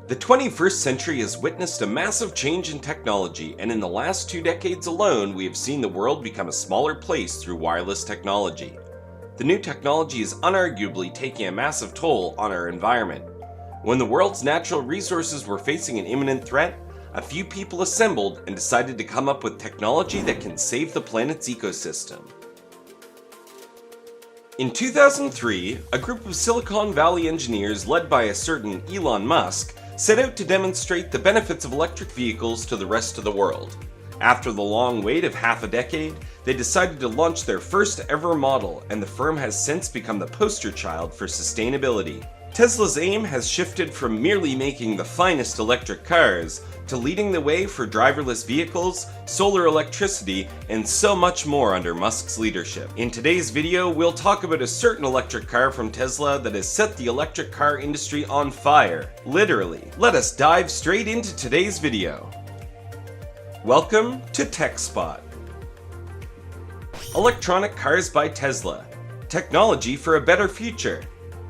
The 21st century has witnessed a massive change in technology, and in the last 2 decades alone, we have seen the world become a smaller place through wireless technology. The new technology is unarguably taking a massive toll on our environment. When the world's natural resources were facing an imminent threat, a few people assembled and decided to come up with technology that can save the planet's ecosystem. In 2003, a group of Silicon Valley engineers led by a certain Elon Musk set out to demonstrate the benefits of electric vehicles to the rest of the world. After the long wait of half a decade, they decided to launch their first ever model, and the firm has since become the poster child for sustainability. Tesla's aim has shifted from merely making the finest electric cars to leading the way for driverless vehicles, solar electricity, and so much more under Musk's leadership. In today's video, we'll talk about a certain electric car from Tesla that has set the electric car industry on fire. Literally. Let us dive straight into today's video. Welcome to TechSpot. Electronic cars by Tesla. Technology for a better future.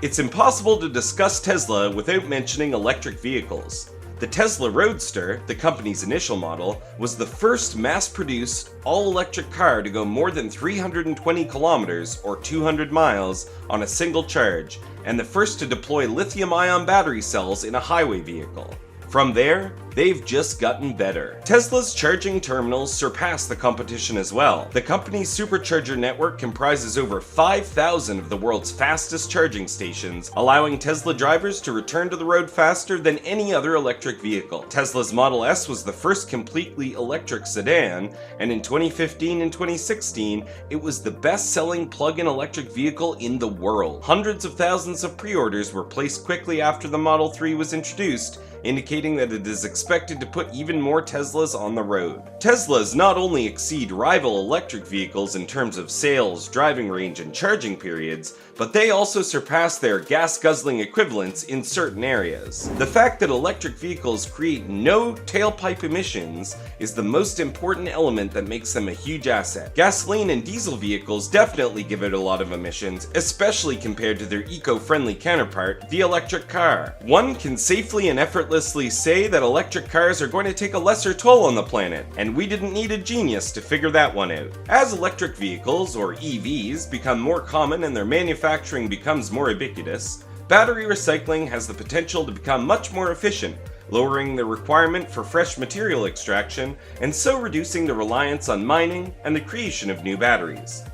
It's impossible to discuss Tesla without mentioning electric vehicles. The Tesla Roadster, the company's initial model, was the first mass-produced, all-electric car to go more than 320 kilometers or 200 miles on a single charge, and the first to deploy lithium-ion battery cells in a highway vehicle. From there, they've just gotten better. Tesla's charging terminals surpass the competition as well. The company's supercharger network comprises over 5,000 of the world's fastest charging stations, allowing Tesla drivers to return to the road faster than any other electric vehicle. Tesla's Model S was the first completely electric sedan, and in 2015 and 2016, it was the best-selling plug-in electric vehicle in the world. Hundreds of thousands of pre-orders were placed quickly after the Model 3 was introduced, indicating that it is expected to put even more Teslas on the road. Teslas not only exceed rival electric vehicles in terms of sales, driving range, and charging periods, but they also surpass their gas-guzzling equivalents in certain areas. The fact that electric vehicles create no tailpipe emissions is the most important element that makes them a huge asset. Gasoline and diesel vehicles definitely give out a lot of emissions, especially compared to their eco-friendly counterpart, the electric car. One can safely and effortlessly say that electric cars are going to take a lesser toll on the planet, and we didn't need a genius to figure that one out. As electric vehicles, or EVs, become more common and their manufacturing becomes more ubiquitous, battery recycling has the potential to become much more efficient, lowering the requirement for fresh material extraction, and so reducing the reliance on mining and the creation of new batteries.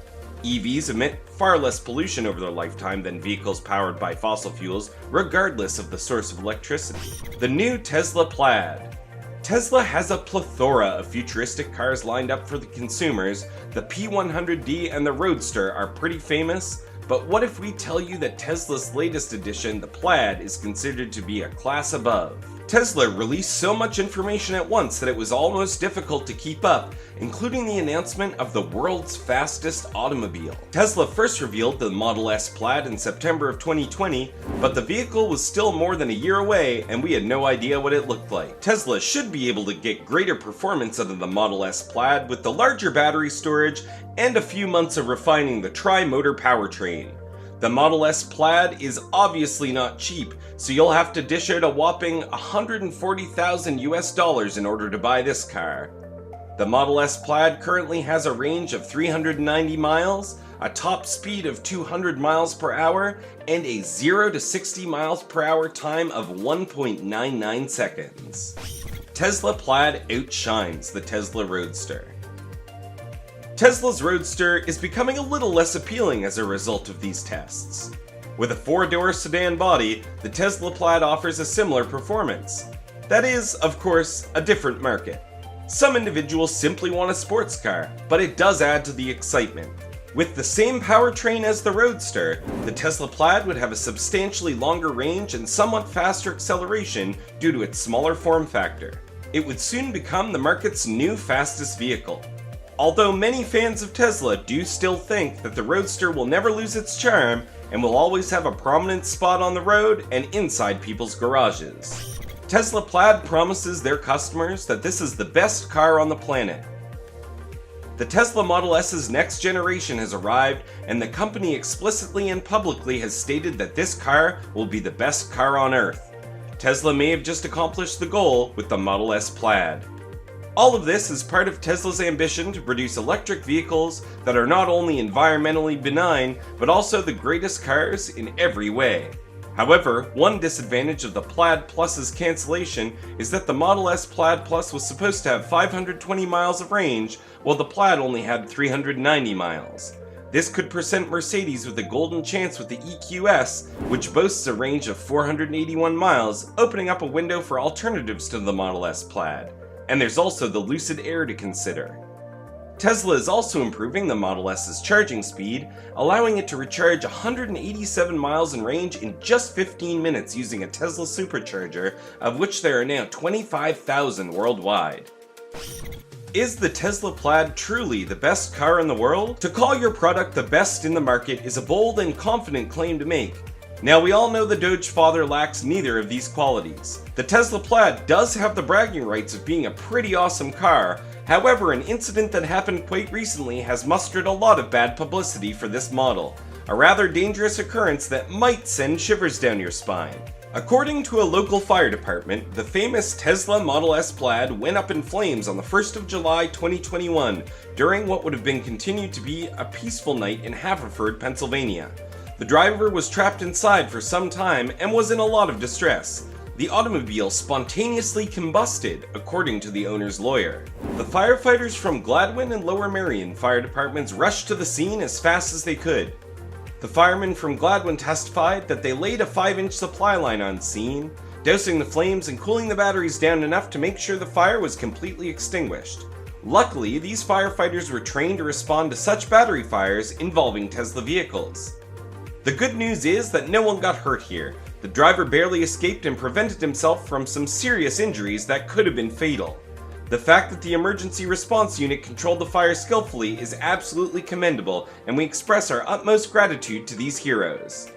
EVs emit far less pollution over their lifetime than vehicles powered by fossil fuels, regardless of the source of electricity. The new Tesla Plaid. Tesla has a plethora of futuristic cars lined up for the consumers. The P100D and the Roadster are pretty famous, but what if we tell you that Tesla's latest edition, the Plaid, is considered to be a class above? Tesla released so much information at once that it was almost difficult to keep up, including the announcement of the world's fastest automobile. Tesla first revealed the Model S Plaid in September of 2020, but the vehicle was still more than a year away and we had no idea what it looked like. Tesla should be able to get greater performance out of the Model S Plaid with the larger battery storage and a few months of refining the tri-motor powertrain. The Model S Plaid is obviously not cheap, so you'll have to dish out a whopping $140,000 in order to buy this car. The Model S Plaid currently has a range of 390 miles, a top speed of 200 miles per hour, and a 0 to 60 miles per hour time of 1.99 seconds. Tesla Plaid outshines the Tesla Roadster. Tesla's Roadster is becoming a little less appealing as a result of these tests. With a 4-door sedan body, the Tesla Plaid offers a similar performance. That is, of course, a different market. Some individuals simply want a sports car, but it does add to the excitement. With the same powertrain as the Roadster, the Tesla Plaid would have a substantially longer range and somewhat faster acceleration due to its smaller form factor. It would soon become the market's new fastest vehicle. Although many fans of Tesla do still think that the Roadster will never lose its charm and will always have a prominent spot on the road and inside people's garages. Tesla Plaid promises their customers that this is the best car on the planet. The Tesla Model S's next generation has arrived, and the company explicitly and publicly has stated that this car will be the best car on Earth. Tesla may have just accomplished the goal with the Model S Plaid. All of this is part of Tesla's ambition to produce electric vehicles that are not only environmentally benign, but also the greatest cars in every way. However, one disadvantage of the Plaid Plus's cancellation is that the Model S Plaid Plus was supposed to have 520 miles of range, while the Plaid only had 390 miles. This could present Mercedes with a golden chance with the EQS, which boasts a range of 481 miles, opening up a window for alternatives to the Model S Plaid. And there's also the Lucid Air to consider. Tesla is also improving the Model S's charging speed, allowing it to recharge 187 miles in range in just 15 minutes using a Tesla supercharger, of which there are now 25,000 worldwide. Is the Tesla Plaid truly the best car in the world? To call your product the best in the market is a bold and confident claim to make. Now, we all know the Doge father lacks neither of these qualities. The Tesla Plaid does have the bragging rights of being a pretty awesome car. However, an incident that happened quite recently has mustered a lot of bad publicity for this model, a rather dangerous occurrence that might send shivers down your spine. According to a local fire department, the famous Tesla Model S Plaid went up in flames on the 1st of July 2021 during what would have been continued to be a peaceful night in Haverford, Pennsylvania. The driver was trapped inside for some time and was in a lot of distress. The automobile spontaneously combusted, according to the owner's lawyer. The firefighters from Gladwin and Lower Merion fire departments rushed to the scene as fast as they could. The firemen from Gladwin testified that they laid a 5-inch supply line on scene, dousing the flames and cooling the batteries down enough to make sure the fire was completely extinguished. Luckily, these firefighters were trained to respond to such battery fires involving Tesla vehicles. The good news is that no one got hurt here. The driver barely escaped and prevented himself from some serious injuries that could have been fatal. The fact that the emergency response unit controlled the fire skillfully is absolutely commendable, and we express our utmost gratitude to these heroes.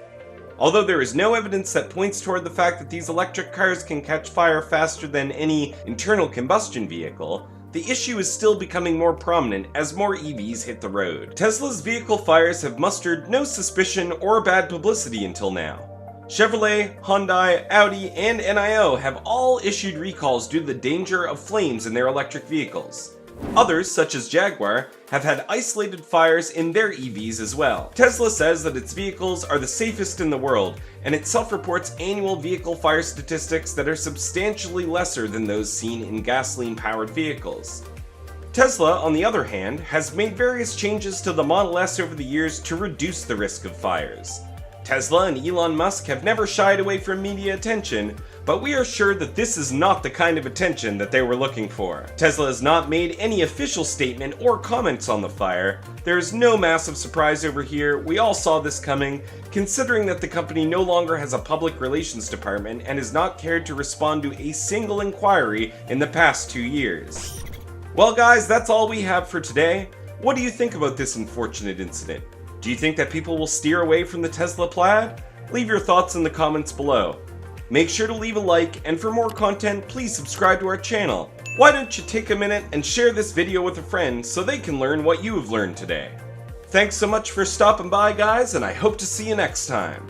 Although there is no evidence that points toward the fact that these electric cars can catch fire faster than any internal combustion vehicle, the issue is still becoming more prominent as more EVs hit the road. Tesla's vehicle fires have mustered no suspicion or bad publicity until now. Chevrolet, Hyundai, Audi, and NIO have all issued recalls due to the danger of flames in their electric vehicles. Others, such as Jaguar, have had isolated fires in their EVs as well. Tesla says that its vehicles are the safest in the world, and it self-reports annual vehicle fire statistics that are substantially lesser than those seen in gasoline-powered vehicles. Tesla, on the other hand, has made various changes to the Model S over the years to reduce the risk of fires. Tesla and Elon Musk have never shied away from media attention, but we are sure that this is not the kind of attention that they were looking for. Tesla has not made any official statement or comments on the fire. There is no massive surprise over here, we all saw this coming, considering that the company no longer has a public relations department and has not cared to respond to a single inquiry in the past 2 years. Well guys, that's all we have for today. What do you think about this unfortunate incident? Do you think that people will steer away from the Tesla Plaid? Leave your thoughts in the comments below. Make sure to leave a like, and for more content, please subscribe to our channel. Why don't you take a minute and share this video with a friend so they can learn what you have learned today. Thanks so much for stopping by, guys, and I hope to see you next time.